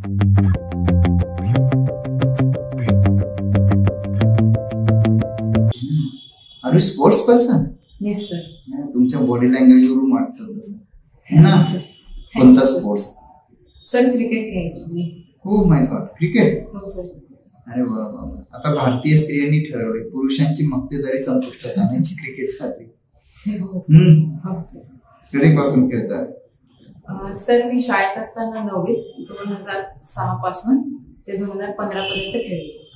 R you sports person? Yes sir. तुमच्या body language वरून वाटतं तसं है ना. कोणता स्पोर्ट्स? सर क्रिकेट खेळायची मी. हो माय गॉड, क्रिकेट. हो सर. अरे वा. आता भारतीय स्त्रियांनी ठरवले पुरुषांची मक्तेदारी संपुष्टात आणायची क्रिकेटसाठी. कधीपासून खेळतात? सर मी शाळेत असताना 9वीत 2006 पासून ते 2015 पर्यंत खेळले.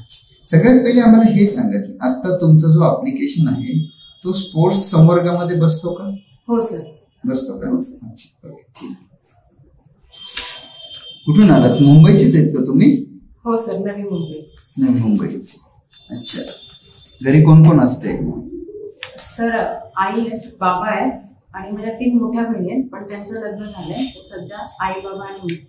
सगळ्यात पहिले आम्हाला हे सांगा की आता तुमचा जो ऍप्लिकेशन आहे तो स्पोर्ट्स संवर्गामध्ये बसतो का? हो सर. बसतो का? ठीक. कुठून आलात? मुंबईचेच आहेत का तुम्ही? हो सर, नवी मुंबई. नवी मुंबईचे. अच्छा. घरी कोण कोण असते? सर आई आहे, बाबा आहे आणि माझ्या 3 मोठ्या बहिणी आहेत, पण त्यांचं लग्न झालंय. सध्या आई, बाबा आणि मीच.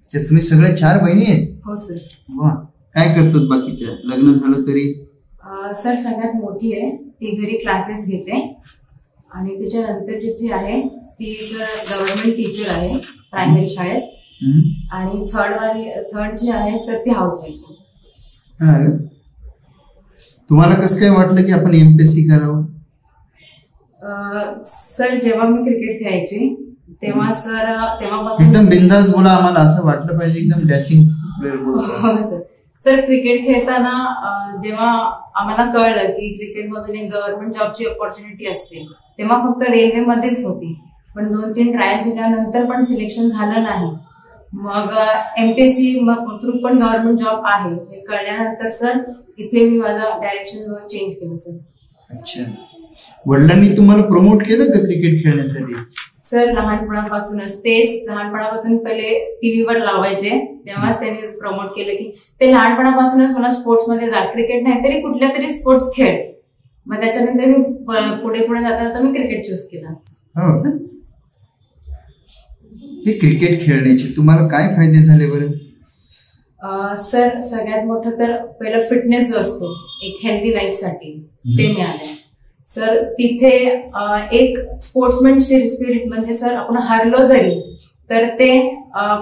अच्छा, तुम्ही सगळ्या 4 बहिणी आहेत? हो सर. वा. काय करतात बाकीच्या? लग्न झालं तरी? सर सगळ्यात मोठी आहे ती घरी क्लासेस घेते आणि त्याच्यानंतर जी आहे ती सर गव्हर्नमेंट टीचर आहे प्रायमरी शाळेत. आणि थर्ड जी आहे सर ती हाऊसवाईफ आहे. तुम्हाला कसं काय वाटलं की आपण एमपीएससी करावं? सर जेव्हा मी क्रिकेट खेळायची तेव्हा सर तेव्हापासून एकदम बिंदास बोला, आम्हाला असं वाटलं पाहिजे एकदम डॅशिंग प्लेअर बोलतो. सर क्रिकेट खेळताना जेव्हा आम्हाला कळलं की क्रिकेटमधून एक गव्हर्नमेंट जॉबची ऑपॉर्च्युनिटी असते तेव्हा फक्त रेल्वेमध्येच होती, पण 2-3 ट्रायल दिल्यानंतर पण सिलेक्शन झालं नाही. मग एमपीएससी थ्रू पण गव्हर्नमेंट जॉब आहे हे कळल्यानंतर सर इथे मी माझा डायरेक्शन चेंज केलं सर. अच्छा. वडिलांनी तुम्हाला प्रमोट केलं का क्रिकेट खेळण्यासाठी? सर लहानपणापासूनच तेच लहानपणापासून पहिले टीव्हीवर लावायचे तेव्हाच त्यांनी प्रमोट केलं की ते लहानपणापासूनच मला स्पोर्ट्स मध्ये जा, क्रिकेट नाही तरी कुठल्या तरी स्पोर्ट्स खेळ. मग त्याच्यानंतर मी पुढे जाता मी क्रिकेट चूज केला. हो का? हे क्रिकेट खेळण्याचे तुम्हाला काय फायदे झाले बरं? सर सगळ्यात मोठं तर पहिलं फिटनेस जो असतो एक हेल्दी लाईफसाठी ते मिळालं. सर तिथे एक स्पोर्ट्समॅनशिप स्पिरिट म्हणजे सर आपण हरलो जरी तर ते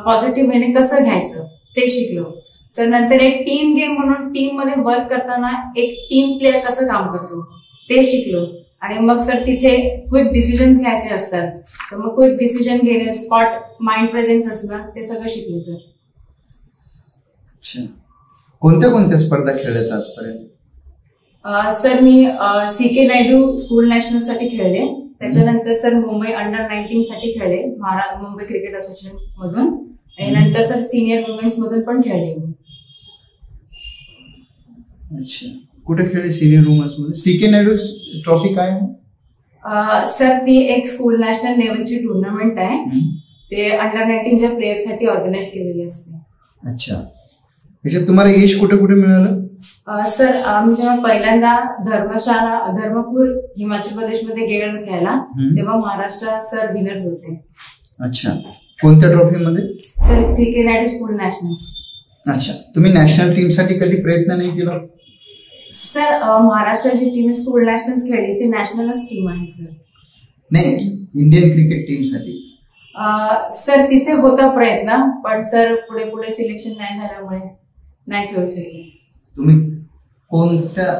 पॉझिटिव्ह वेने कसं घ्यायचं ते शिकलो. सर नंतर एक टीम गेम म्हणून टीम मध्ये वर्क करताना एक टीम प्लेअर कसं काम करतो ते शिकलो. आणि मग सर तिथे क्विक डिसिजन्स घ्यायचे असतात तर मग क्विक डिसिजन घेणे, स्पॉट माइंड प्रेझेन्स असणं ते सगळं शिकले सर. अच्छा. कोणत्या कोणत्या स्पर्धा खेळल्यात आजपर्यंत? सर मी CK नायडू स्कूल नॅशनल साठी खेळले. त्याच्यानंतर सर मुंबई अंडर-19 साठी खेळले मुंबई क्रिकेट असोसिएशन मधून. आणि नंतर सर सिनियर वुमेन्स मधून पण खेळले मी. अच्छा. कुठे खेळले सिनियर वुमेन्स मध्ये? CK नायडू ट्रॉफी काय आहे? सर ती एक स्कूल नॅशनल लेवलची टुर्नामेंट आहे. ते अंडर-19च्या प्लेयर साठी ऑर्गनाईज केलेली असते. अच्छा. त्याच्यात तुम्हाला यश कुठे कुठे मिळालं? सर आम्ही जेव्हा पहिल्यांदा धर्मपूर हिमाचल प्रदेशमध्ये गेलेलो खेळायला तेव्हा महाराष्ट्र सर विनर्स होते. अच्छा. कोणत्या ट्रॉफी मध्ये? Sir CK Naidu school national. अच्छा. तुम्ही नॅशनल टीम साठी कधी प्रयत्न नाही केला? सर महाराष्ट्राची टीम स्कूल नॅशनल खेळली ती नॅशनलच टीम आहे सर. नाही, इंडियन क्रिकेट टीम साठी. सर तिथे होता प्रयत्न पण सर पुढे सिलेक्शन नाही झाल्यामुळे नाही खेळू शकले. तुम्ही कोणत्या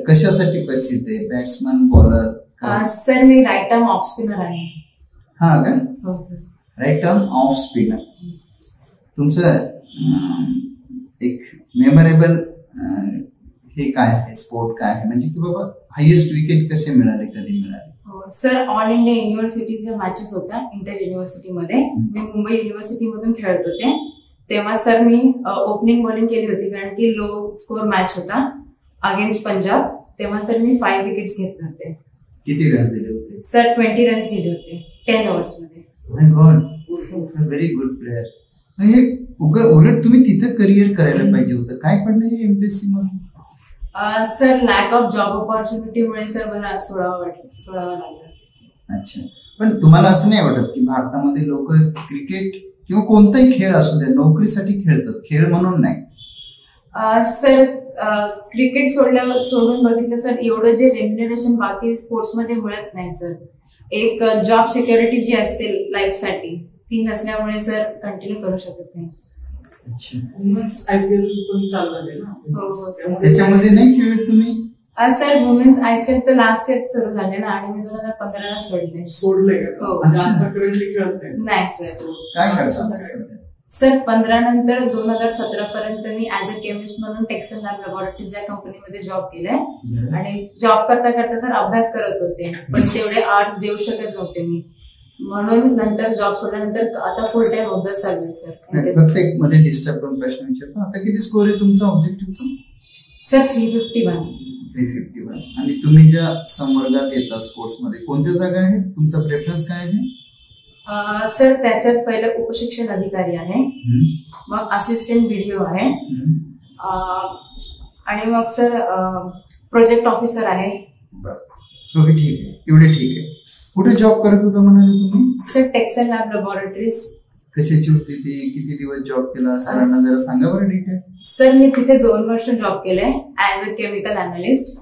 कशासाठी प्रसिद्ध आहे? Batsman, bowler? सर मी राईट आर्म ऑफ स्पिनर आहे. हा का? हो sir. Right arm off spinner. तुमचं एक मेमोरेबल हे काय आहे, स्पोर्ट काय आहे, म्हणजे की बाबा हायेस्ट विकेट कसे मिळाले, कधी मिळाले? सर ऑल इंडिया युनिव्हर्सिटीच्या मॅचेस होत्या इंटर युनिव्हर्सिटीमध्ये. मी मुंबई युनिव्हर्सिटी मधून खेळत होते तेव्हा सर मी ओपनिंग बॉलिंग केली होती कारण की लो स्कोर मॅच होता अगेन्स्ट पंजाब. तेव्हा सर मी 5 विकेट्स घेतले होते. किती रन्स दिले होते? सर 20 रन्स दिले होते 10 ओव्हर्स मध्ये. माय गॉड, व्हेरी गुड प्लेअर. उलट तुम्ही तिथं करिअर करायला पाहिजे होतं. काय पडलं हे एमपीएससी मधून? सर लॅक ऑफ जॉब ऑपॉर्च्युनिटीमुळे सर मला सोडावं लागलं. अच्छा. पण तुम्हाला असं नाही वाटत की भारतामध्ये लोक क्रिकेट किंवा कोणताही खेळ असू द्या नोकरीसाठी खेळतात, खेळ म्हणून नाही? सर क्रिकेट सोडून बघितलं सर एवढं जे रेम्युनरेशन बाकी स्पोर्ट्समध्ये मिळत नाही सर. एक जॉब सिक्युरिटी जी असते लाईफसाठी ती नसल्यामुळे सर कंटिन्यू करू शकत नाही. अच्छा. वुमेन्स IPL पण चालू झाले ना. त्याच्यामध्ये नाही खेळले तुम्ही? सर वुमेन्स IPL तर लास्ट इयर सुरू झाले ना आणि मी 2015 ला सोडले का? आता करंटली खेळत नाही सर. काय करतात सर 15 नंतर 2017 पर्यंत मी ऍज अ केमिस्ट म्हणून टेक्सन लॅब लॅबोरेटरीज या कंपनीमध्ये जॉब केलाय आणि जॉब करता करता सर अभ्यास करत होते पण तेवढे आर्ट्स देऊ शकत नव्हते मी म्हणून नंतर जॉब सोडल्यानंतर आता फुल टाइम अभ्यास चालू आहे सर. प्रत्येक मध्ये डिस्टर्ब करून प्रश्न विचारतो. आता किती स्कोर आहे तुमचा ऑब्जेक्टिव्हचा? सर 351. 351. आणि तुम्ही ज्या संवर्गात येता स्पोर्ट्स मध्ये कोणत्या जागा आहेत? तुमचा प्रेफरन्स काय आहे? सर त्याच्यात पहिलं उपशिक्षण अधिकारी आहे मग असिस्टंट BDO आहे आणि मग सर प्रोजेक्ट ऑफिसर आहे. ओके ठीक आहे एवढे ठीक आहे. कुठे जॉब करत होता म्हणाले तुम्ही? Sir taxon lab laboratories. कशाची होती ती? किती दिवस जॉब केला सरांना जरा सांगा बरं डिटेल. सर मी तिथे 2 वर्ष जॉब केलंय ऍज अ केमिकल अनालिस्ट.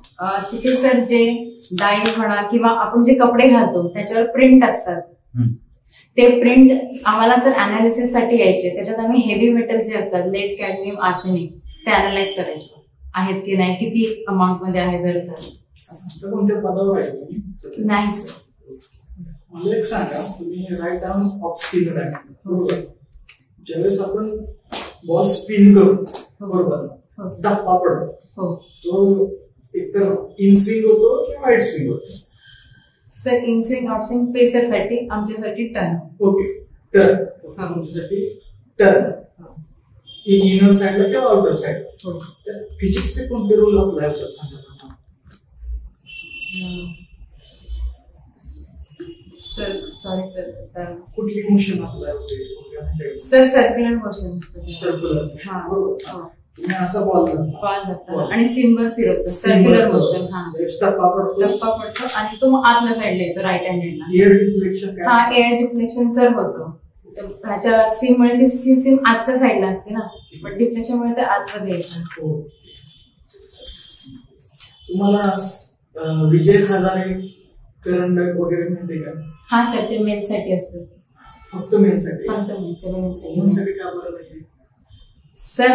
तिथे सर जे डाई म्हणा किंवा आपण जे कपडे घालतो त्याच्यावर प्रिंट असतात ते प्रिंट आम्हाला जर अनालिसिस साठी यायचे त्याच्यात आम्ही हेवी मेटल्स जे असतात लेड कॅडमियम आर्सेनिक ते अनालाइज करायचे आहेत की नाही किती अमाऊंट मध्ये आहे जर तर. कोणत्या पदावर आहे तुम्ही? नाही सर. मला एक सांगा तुम्ही राईट आर्म ऑफ स्पिनर आहे बरोबर. ज्यावेळेस आपण बॉल स्पिन करू बरोबर धप्पा पडतो तो एकतर इन स्विंग होतो किंवा आउट स्विंग होतो. Sir in swing out swing pacer साठी आमच्यासाठी टर्न. ओके टर्न तुमच्यासाठी टर्न इनर साइडला किंवा आउटर साइडला. तर फिजिक्सचे कोणते रूल अप्लाय होतात सांगा. सर सॉरी सर कुठली मोशन अप्लाय होते? सर सर्क्युलर मोशन असतं. सर्क्युलर तुम्ही असा बॉल जाता आणि सिम्बल फिरवतो सर्क्युलर मोशन. धप्पा पडतो आणि तो आतल्या साईडला येतो राईट हँडेडला. Air deflection air deflection sir होतो. ह्याच्या सिम मुळे ती सिम आतच्या साईडला असते ना पण डिफ्लेक्शन मुळे ते आतमध्ये येतं. तुम्हाला विजय हजारे करंडक वगैरे माहिती का? हा सर ते मेन साठी असतं. फक्त मेन साठी? फक्त मेन साठी का बरं नाही? सर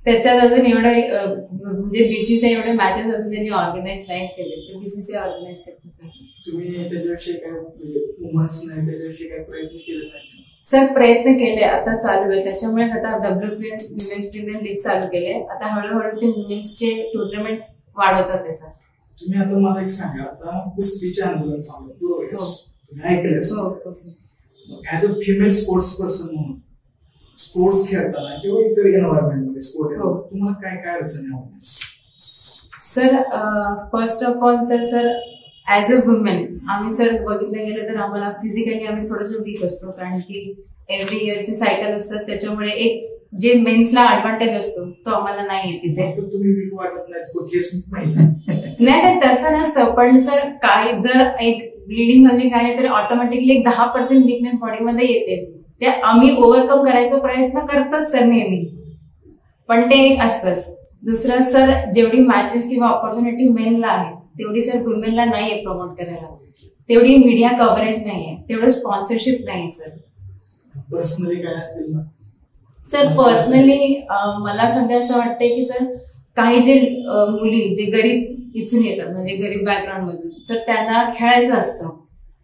त्याच्यात अजून एवढं म्हणजे BCCI एवढे मॅचेस अजून त्यांनी ऑर्गनाईज नाही केले तर BCCI ऑर्गनाईज करते सर. तुम्ही त्याच्याविषयी काय वुमन्स नाही त्याच्याविषयी काय प्रयत्न केले नाही? सर प्रयत्न केले आता चालू आहे त्याच्यामुळेच आता WPS विमेन्स प्रीमियर लीग चालू केले. आता हळूहळू ते विमेन्सचे टुर्नामेंट वाढवतात आहे सर. तुम्ही आता मला एक सांगा आता कुस्तीचे आंदोलन चालू बरोबर तुम्ही ऐकले as a female sports person म्हणून स्पोर्ट्स खेळताना किंवा इतर एन्व्हायरमेंट मध्ये स्पोर्ट तुम्हाला काय काय अडचणी होत्या? सर फर्स्ट ऑफ ऑल तर सर ऍज अ वुमेन आम्ही सर बघितलं गेलं तर आम्हाला फिजिकली आम्ही थोडंसं वीक असतो कारण की एव्हरी इयरचे सायकल असतात त्याच्यामुळे एक जे मेन्सला ऍडव्हान्टेज असतो तो आम्हाला नाही आहे तिथे. तुम्ही वीक वाटत नाही सर तसं नसतं पण सर काही जर एक ब्लिडिंग झाली काय तर ऑटोमॅटिकली 10% वीकनेस बॉडीमध्ये येतेच. ते आम्ही ओव्हरकम करायचा प्रयत्न करतोच सर नेहमी पण ते एक असतंच. दुसरं सर जेवढी मॅचेस किंवा ऑपॉर्च्युनिटी मेनला आहे तेवढी सर वुमेनला नाहीये प्रमोट करायला. तेवढी मीडिया कव्हरेज नाहीये तेवढं स्पॉन्सरशिप नाही सर. पर्सनली काय असतील ना सर पर्सनली मला सध्या असं वाटतंय की सर काही जे मुली जे गरीब इथून येतात म्हणजे गरीब बॅकग्राऊंड मधून सर त्यांना खेळायचं असतं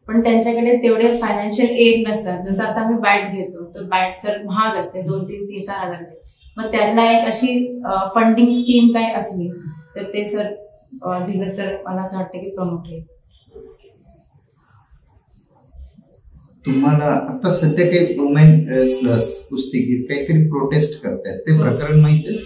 पण त्यांच्याकडे तेवढे फायनान्शियल एड नसतात. जसं आता आम्ही बॅट घेतो तर बॅट सर महाग असते 2-3-4 हजारचे. मग त्यांना एक अशी फंडिंग स्कीम काय असली तर ते सर दिलं तर मला असं वाटतं की प्रमोट होईल. तुम्हाला आता सध्या काही वुमेन रेसलर्स कुस्तीगीर काहीतरी प्रोटेस्ट करतायत ते प्रकरण माहिती आहे?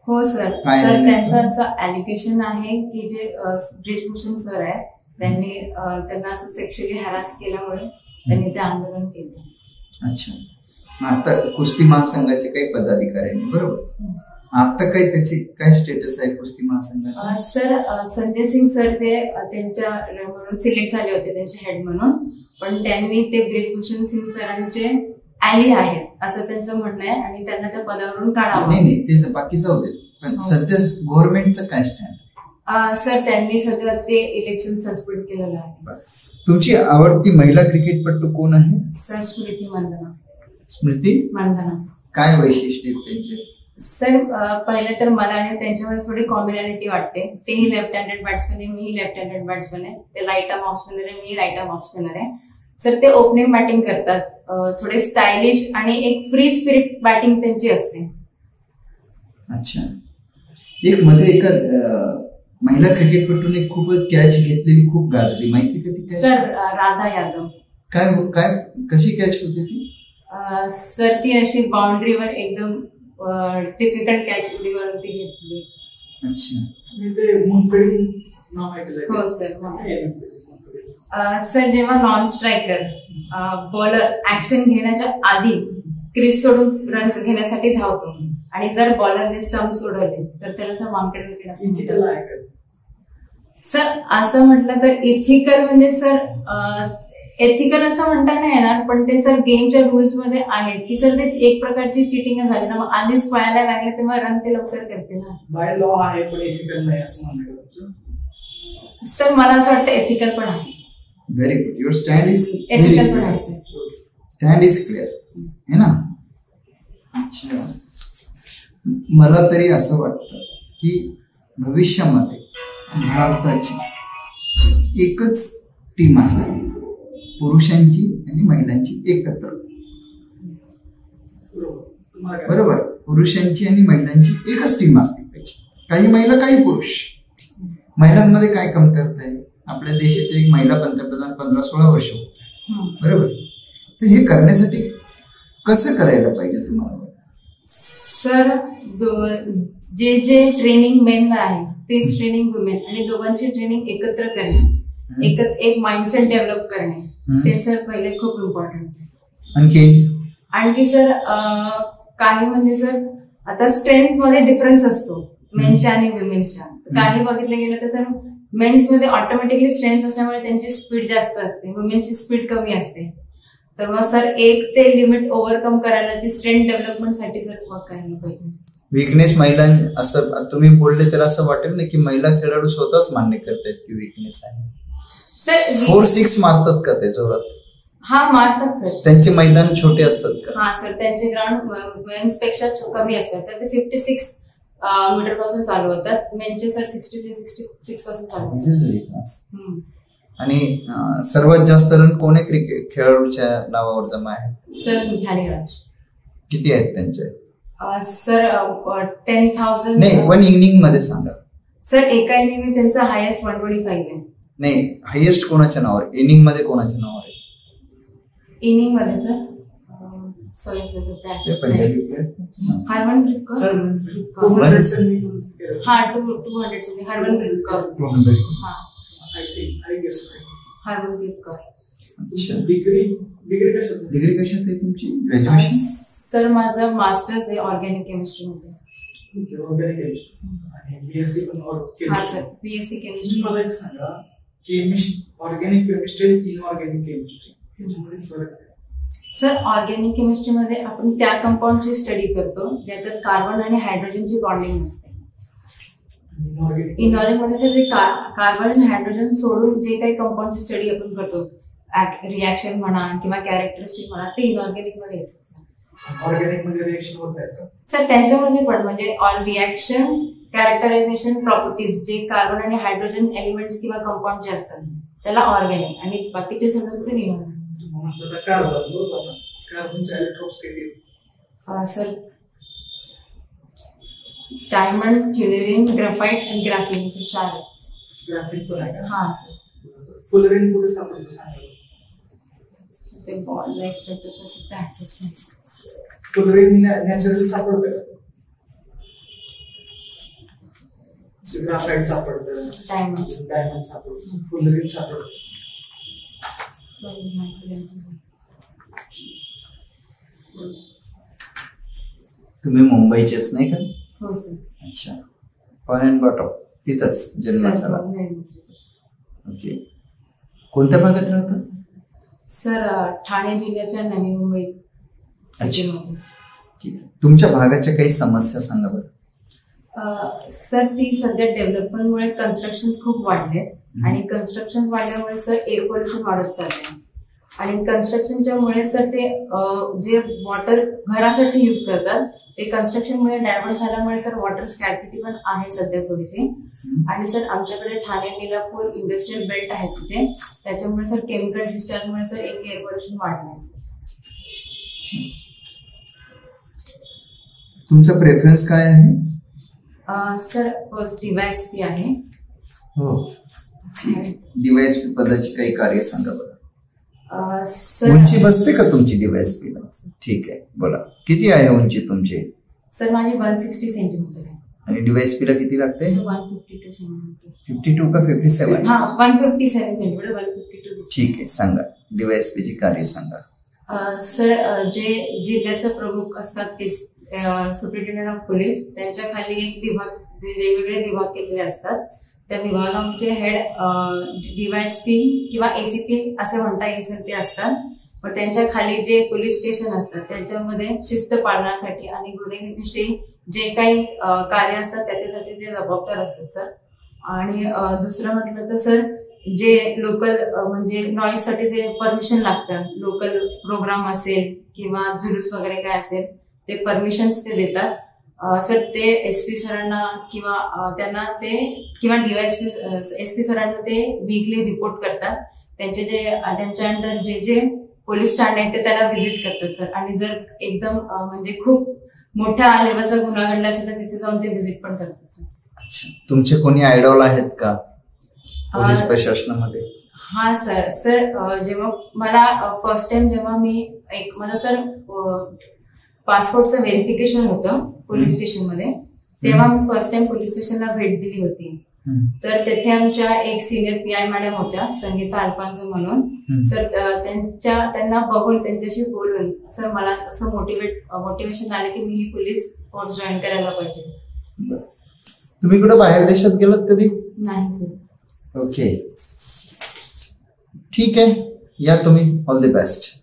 हो सर. सर त्यांचं असं ॲलिगेशन आहे की जे ब्रिजभूषण सर आहे त्यांनी त्यांना असं सेक्शुअली हॅरास केल्यामुळे त्यांनी ते आंदोलन केलं. अच्छा आता कुस्ती महासंघाचे काही पदाधिकारी बरोबर आता काय त्याची काय स्टेटस आहे कुस्ती महासंघाची? सर संजय सिंग सर ते त्यांच्या म्हणून सिलेक्ट झाले होते त्यांचे हेड म्हणून पण त्यांनी ते ब्रिजभूषण सिंग सरांचे ॲली आहेत असं त्यांचं म्हणणं आहे आणि त्यांना त्या पदावरून काढावं. नाही ते बाकीचं होते पण सध्या गव्हर्नमेंटचं काय स्टँड? सर त्यांनी सध्या ते इलेक्शन सस्पेंड केलेलं आहे. तुमची आवडती महिला क्रिकेटपटू कोण आहे? सर स्मृती मंदना. स्मृती मंदना. काय वैशिष्ट्य आहेत त्यांचे? सर पहिले तर मला आणि त्यांच्यामध्ये थोडी कॉम्बिनॅलिटी वाटते. तेही लेफ्ट हँडेड बॅट्समन आहे, मीही लेफ्ट हँडेड बॅट्समन आहे. ते राईट आर्म ऑफ स्पिनर आहे, मीही राईट आर्म ऑफ स्पिनर आहे. सर ते ओपनिंग बॅटिंग करतात, थोडे स्टायलिश आणि एक फ्री स्पिरिट बॅटिंग त्यांची असते. अच्छा. एक मध्ये एका महिला क्रिकेटपटूने खूप कॅच घेतलेली, खूप गाजली, माहिती का ती? सर राधा यादव. काय कशी कॅच होती ती? सर ती अशी बाउंड्रीवर एकदम डिफिकल्ट कॅच वरती घेतली. अच्छा. हो सर. सर जेव्हा नॉन स्ट्रायकर बॉलर ऍक्शन घेण्याच्या आधी क्रीज सोडून रन्स घेण्यासाठी धावतो आणि जर बॉलरने स्टंप सोडवले तर त्याला सर वांकेड विकेट असतो. सर असं म्हटलं तर इथिकल म्हणजे सर एथिकल असं म्हणता नाही येणार, पण ते सर गेमच्या रूल्स मध्ये आहेत की सर ते एक प्रकारची चिटिंग झाली ना, मग आधीच पळायला लागले तेव्हा रन ते लवकर करते ना. बाय लॉ आहे पण एथिकल नाही असं म्हणणं. सर मला असं वाटतं एथिकल पण आहे. Very good. Your stand is ethical पण आहे सर. स्टँड इज क्लिअर है ना. अच्छा. मला तरी असं वाटतं की भविष्यामध्ये भारताची एकच टीम असेल, पुरुषांची आणि महिलांची एकत्र. बरोबर. पुरुषांची आणि महिलांची एकच टीम असली पाहिजे. काही महिला काही पुरुष. महिलांमध्ये काय कमतरता आहे? आपल्या देशाची एक महिला पंतप्रधान 15-16 वर्ष होते. बरोबर. तर हे करण्यासाठी कसं करायला पाहिजे तुम्हाला? सर जे जे ट्रेनिंग मेनला आहे तेच ट्रेनिंग वुमेन आणि दोघांची ट्रेनिंग एकत्र करणे, एक माइंडसेट डेव्हलप करणे, ते सर पहिले खूप इम्पॉर्टंट आहे. आणखी सर काही म्हणजे सर आता स्ट्रेंथ मध्ये डिफरन्स असतो मेन्सच्या आणि वुमेन्सच्या. काही बघितलं गेलं तर सर मेन्स मध्ये ऑटोमॅटिकली स्ट्रेंथ असल्यामुळे त्यांची स्पीड जास्त असते, वुमेनची स्पीड कमी असते. तर मग सर एक ते लिमिट ओव्हरकम करायला ती स्ट्रेंथ डेव्हलपमेंटसाठी सर वर्क करायला पाहिजे. विकनेस महिला असं तुम्ही बोलले तर असं वाटेल ना की महिला खेळाडू स्वतःच मान्य करतात की विकनेस आहे. सर 4-6 मारतात का ते जोरात? हा मारतात सर. त्यांचे मैदान छोटे असतात का? हा सर, त्यांचे ग्राउंड मेन्स पेक्षा कमी असतात सर. ते 56 मीटर पासून चालू होतात. मेनचे सर 66 पासून चालू होतात. आणि सर्वात जास्त रन कोण्या क्रिकेट खेळाडूच्या नावावर जमा आहेत? सर मिथाली राज. किती आहेत त्यांचे? सर 10,000. नाही, 1 इनिंग मध्ये सांगा. सर एका इनिंग त्यांचा हायेस्ट 125 आहे. नाही, हायेस्ट कोणाच्या नावावर? इनिंग मध्ये कोणाच्या नावावर आहे? इनिंग मध्ये sir sorry sir Harmanpreet Kaur. हा 200 हरमनप्रीत कौर. हरमनप्रीत कौर. डिग्री कशात आहे तुमची? ग्रॅज्युएशन? सर माझं मास्टर्स आहे ऑर्गॅनिक केमिस्ट्री मध्ये. बीएससी पण बीएससी केमिस्ट्री. मला एक सांगा, organic chemistry inorganic chemistry sir organic chemistry मध्ये आपण त्या कंपाऊंडची स्टडी करतो ज्याच्यात कार्बन आणि हायड्रोजनची बॉन्डिंग असते. इनऑर्गॅनिक मध्ये सर कार्बन आणि हायड्रोजन सोडून जे काही कंपाऊंडची स्टडी आपण करतो, रिॲक्शन म्हणा किंवा कॅरेक्टरिस्टिक म्हणा, ते इनऑर्गॅनिक मध्ये येतात. ऑर्गॅनिक मध्ये रिॲक्शन होत नाही सर? त्यांच्यामध्ये पण म्हणजे ऑल रिॲक्शन्स, कॅरेक्टरायझेशन, प्रॉपर्टीज जे कार्बन आणि हायड्रोजन एलिमेंट्स किंवा कंपाऊंड जे असतात त्याला ऑर्गॅनिक आणि बाकीचे सगळं इनऑर्गॅनिक. सर डायमंड, क्युलेरिन, ग्राफाइट आणि ग्राफिन असे 4 आहेत. ग्राफिन पण आहे का? हा सर. फुलरिन कुठे सापडतं सांगा? ते बॉल एक्सपेक्टेशन फुलरिन नॅचरली सापडतं का? ग्राफाइट सापडतं, डायमंड सापडतं, फुलरिन सापडतं. तुम्ही मुंबईचेच नाही का? हो सर. अच्छा. फॉर अँड बॉटम तिथंच जन्म झाला? ओके. कोणत्या भागात राहतात सर? ठाणे जिल्ह्याच्या नवी मुंबई. तुमच्या भागाच्या काही समस्या सांगा बरं. सर ती सध्या डेव्हलपमेंटमुळे कन्स्ट्रक्शन खूप वाढलेत आणि कन्स्ट्रक्शन वाढल्यामुळे सर एअर पोल्युशन वाढत चाललंय. आणि कन्स्ट्रक्शनच्या मुळे सर ते जे वॉटर घरासाठी युज करतात ते कन्स्ट्रक्शनमुळे डायव्हर्ट झाल्यामुळे सर वॉटर स्कॅर्सिटी पण आहे सध्या थोडीशी. आणि सर आमच्याकडे ठाणे मिलापूर इंडस्ट्रियल बेल्ट आहे तिथे, त्याच्यामुळे सर केमिकल डिस्चार्जमुळे सर एक एअर पोल्युशन वाढलंय. तुमचा प्रेफरन्स काय आहे? सर फर्स्ट DYSP आहे. हो, DYSP पदाची काही कार्य सांगा बरं. सर उंची बसते का तुमची DYSP ला? ठीक आहे, बोला. किती आहे उंची तुमची? सर माझी 160 सेंटीमीटर आहे. आणि DYSP ला किती लागते? 152 सेंटीमीटर. 52 का 57? हा 157 सेंटीमीटर. 152. ठीक आहे, सांगा DYSP ची कार्य सांगा. सर जे जिल्ह्याचे प्रमुख असतात सुप्रिंटेंडेंट ऑफ पोलीस, त्यांच्या खाली एक विभाग, वेगवेगळे विभाग केलेले असतात. त्या विभागाचे हेड DYSP किंवा ACP असे म्हणता येईल सर ते असतात. पण त्यांच्या खाली जे पोलीस स्टेशन असतात त्यांच्यामध्ये शिस्त पाळण्यासाठी आणि गुन्हेविषयी जे काही कार्य असतात त्याच्यासाठी ते जबाबदार असतात सर. आणि दुसरं म्हटलं तर सर जे लोकल म्हणजे नॉईज साठी जे परमिशन लागतं, लोकल प्रोग्राम असेल किंवा जुलूस वगैरे काय असेल ते परमिशन्स ते देतात सर. ते SP सरांना किंवा त्यांना ते किंवा SP सरांना ते वीकली रिपोर्ट करतात. त्यांच्या अंडर जे पोलीस ठाणे आहेत ते त्याला व्हिजिट करतात सर. आणि जर एकदम म्हणजे खूप मोठ्या लेवलचा गुन्हा घडला असेल तर तिथे जाऊन ते व्हिजिट पण करतात सर. अच्छा, तुमचे कोणी आयडॉल आहेत का पोलीस प्रशासनामध्ये? हा सर जेव्हा मला फर्स्ट टाइम जेव्हा मी माझं सर पासपोर्टचं व्हेरिफिकेशन होतं पोलीस स्टेशनमध्ये, तेव्हा मी फर्स्ट टाइम पोलीस स्टेशनला भेट दिली होती. तर तेथे आमच्या एक सिनियर PI मॅडम होत्या, संगीता अल्फान्सो म्हणून सर. त्यांना बघून त्यांच्याशी बोलून सर मला असं मोटिवेशन आलं की मी ही पोलीस फोर्स जॉईन करायला पाहिजे. तुम्ही कुठं बाहेर देशात गेलात कधी? नाही सर. ओके, ठीक आहे, या तुम्ही. All the best.